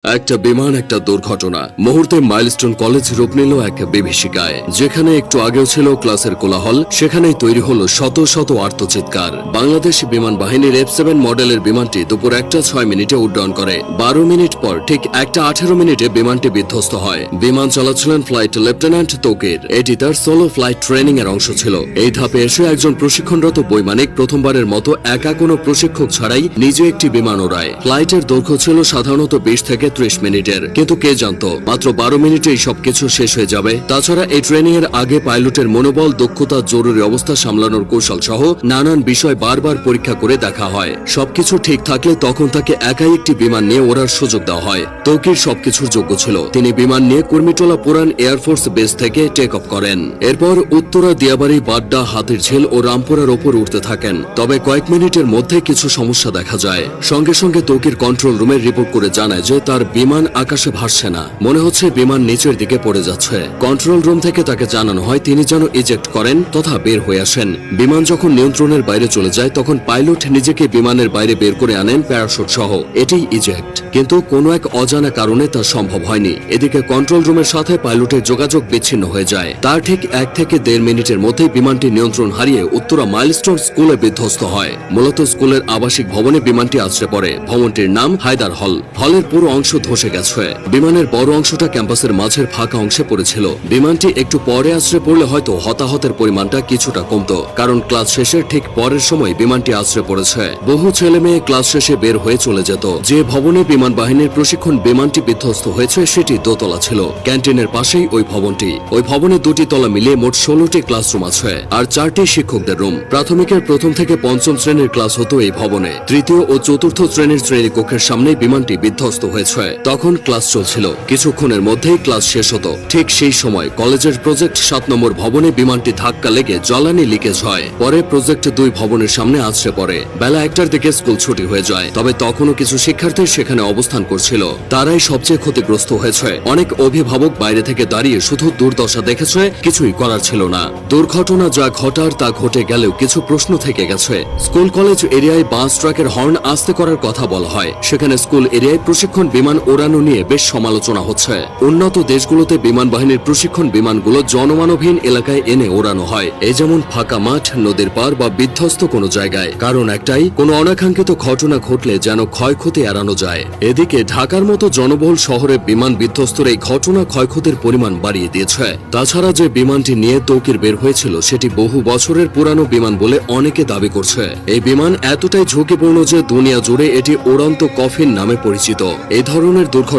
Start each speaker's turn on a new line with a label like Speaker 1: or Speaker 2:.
Speaker 1: একটা বিমান একটা দুর্ঘটনা মুহূর্তে মাইলস্টোন কলেজ রূপ নিল এক বিভীষিকায়। যেখানে একটু আগেও ছিল ক্লাসের কোলাহল, সেখানেই তৈরি হলো শত শত আর্তচিৎকার। বাংলাদেশ বিমান বাহিনীর F7 মডেলের বিমানটি দুপুর 1:06 উড্ডয়ন করে। 12 মিনিট পর ঠিক 1:18 বিমানটি বিধ্বস্ত হয়। বিমান চালাচ্ছিলেন ফ্লাইট লেফটেন্যান্ট তৌকির। এটি তার সোলো ফ্লাইট ট্রেনিং এর অংশ ছিল। এই ধাপে এসে একজন প্রশিক্ষণরত বৈমানিক প্রথমবারের মতো একা কোনো প্রশিক্ষক ছাড়াই নিজে একটি বিমান ওড়ায়। ফ্লাইটের দৈর্ঘ্য ছিল সাধারণত 20 থেকে 30 মিনিটের, কিন্তু কে জানতো মাত্র 12 মিনিটেই সবকিছু শেষ হয়ে যাবে। তাছাড়া এই ট্রেনিং এর আগে পাইলটের মনোবল, দক্ষতা, জরুরি অবস্থা সামলানোর কৌশল সহ নানান বিষয় বারবার পরীক্ষা করে দেখা হয়। সবকিছু ঠিক থাকলে তখন তাকে একাই একটি বিমান নিয়ে ওড়ার সুযোগ দেওয়া হয়। তৌকির সবকিছুর যোগ্য ছিল। তিনি বিমান নিয়ে কুর্মিটোলা পুরান এয়ারফোর্স বেস থেকে টেক অফ করেন। এরপর উত্তরা, দিয়াবাড়ি, বাড্ডা, হাতিরঝিল ও রামপুরার ওপর উঠতে থাকেন। তবে কয়েক মিনিটের মধ্যে কিছু সমস্যা দেখা যায়। সঙ্গে সঙ্গে তৌকির কন্ট্রোল রুমে রিপোর্ট করে জানায় যে তার বিমান আকাশে ভাসছে না, মনে হচ্ছে বিমান নিচের দিকে পড়ে যাচ্ছে। কন্ট্রোল রুম থেকে তাকে জানানো হয় তিনি যেন ইজেক্ট করেন তথা বের হয়ে আসেন। বিমান যখন নিয়ন্ত্রণের বাইরে চলে যায় তখন পাইলট নিজেকে বিমানের বাইরে বের করে আনেন প্যারাশুট সহ। এটাই ইজেক্ট, কিন্তু কোনো এক অজানা কারণে তা সম্ভব হয়নি। এদিকে কন্ট্রোল রুমের সাথে পাইলটের যোগাযোগ বিচ্ছিন্ন হয়ে যায়। তার ঠিক 1 থেকে 1.5 মিনিটের মধ্যেই বিমানটি নিয়ন্ত্রণ হারিয়ে উত্তরা মাইলস্টোন স্কুলে বিধ্বস্ত হয়। মূলত স্কুলের আবাসিক ভবনে বিমানটি আছড়ে পড়ে। ভবনটির নাম হায়দার হল। হলের পুরো অংশ ধসে গেছে। বিমানের বড় অংশটা ক্যাম্পাসের মাঝের ফাঁকা অংশে পড়েছিল। বিমানটি একটু পরে আছড়ে পড়লে হয়তো হতাহতের পরিমাণটা কিছুটা কমতো, কারণ ক্লাস শেষের ঠিক পরের সময় বিমানটি আছড়ে পড়েছে। বহু ছেলে মেয়ে ক্লাস শেষে বের হয়ে চলে যেত। যে ভবনে বিমান বাহিনীর প্রশিক্ষণ বিমানটি বিধ্বস্ত হয়েছে সেটি দোতলা ছিল। ক্যান্টিনের পাশেই ওই ভবনটি। ওই ভবনে 2টি তলা মিলিয়ে মোট 16টি ক্লাসরুম আছে আর 4টি শিক্ষকদের রুম। প্রাথমিকের 1ম থেকে 5ম শ্রেণীর ক্লাস হতো এই ভবনে। 3য় ও 4র্থ শ্রেণীর শ্রেণীকক্ষের সামনে বিমানটি বিধ্বস্ত হয়েছে। তখন ক্লাস চলছিল। কিছুক্ষণের মধ্যেই ক্লাস শেষ হতো। ঠিক সেই সময় কলেজের প্রজেক্ট 7 নম্বর ভবনে বিমানটি ধাক্কা লেগে জ্বালানি লিকেজ হয়। পরে প্রজেক্ট 2 ভবনের সামনে আছড়ে পড়ে। বেলা 1টার দিকে স্কুল ছুটি হয়ে যায়। তবে তখনও কিছু শিক্ষার্থী সেখানে অবস্থান করছিল। তারাই সবচেয়ে ক্ষতিগ্রস্ত হয়েছে। অনেক অভিভাবক বাইরে থেকে দাঁড়িয়ে শুধু দুর্দশা দেখেছে, কিছুই করার ছিল না। দুর্ঘটনা যা ঘটার তা ঘটে গেলেও কিছু প্রশ্ন থেকে গেছে। স্কুল কলেজ এরিয়ায় বাস ট্রাকের হর্ন আস্তে করার কথা বলা হয়। সেখানে স্কুল এরিয়ায় প্রশিক্ষণ বিমান ওড়ানো নিয়ে বেশ সমালোচনা হচ্ছে। উন্নত দেশগুলোতে বিমান বাহিনীর প্রশিক্ষণ বিমানগুলো জনমানবহীন এলাকায় এনে ওড়ানো হয়, এই যেমন ফাঁকা মাঠ, নদীর পার বা বিধ্বস্ত কোনো জায়গায়। কারণ একটাই, কোনো অনাকাঙ্ক্ষিত ঘটনা ঘটলে যেন ক্ষয়ক্ষতি এড়ানো যায়। এদিকে ঢাকার মতো জনবহুল শহরে বিমান বিধ্বস্তের এই ঘটনা ক্ষয়ক্ষতির পরিমাণ বাড়িয়ে দিয়েছে। তাছাড়া যে বিমানটি নিয়ে তৌকির বের হয়েছিল সেটি বহু বছরের পুরানো বিমান বলে অনেকে দাবি করছে। এই বিমান এতটাই ঝুঁকিপূর্ণ যে দুনিয়া জুড়ে এটি উড়ন্ত কফিন নামে পরিচিত। এই ধরনের দুর্ঘটনা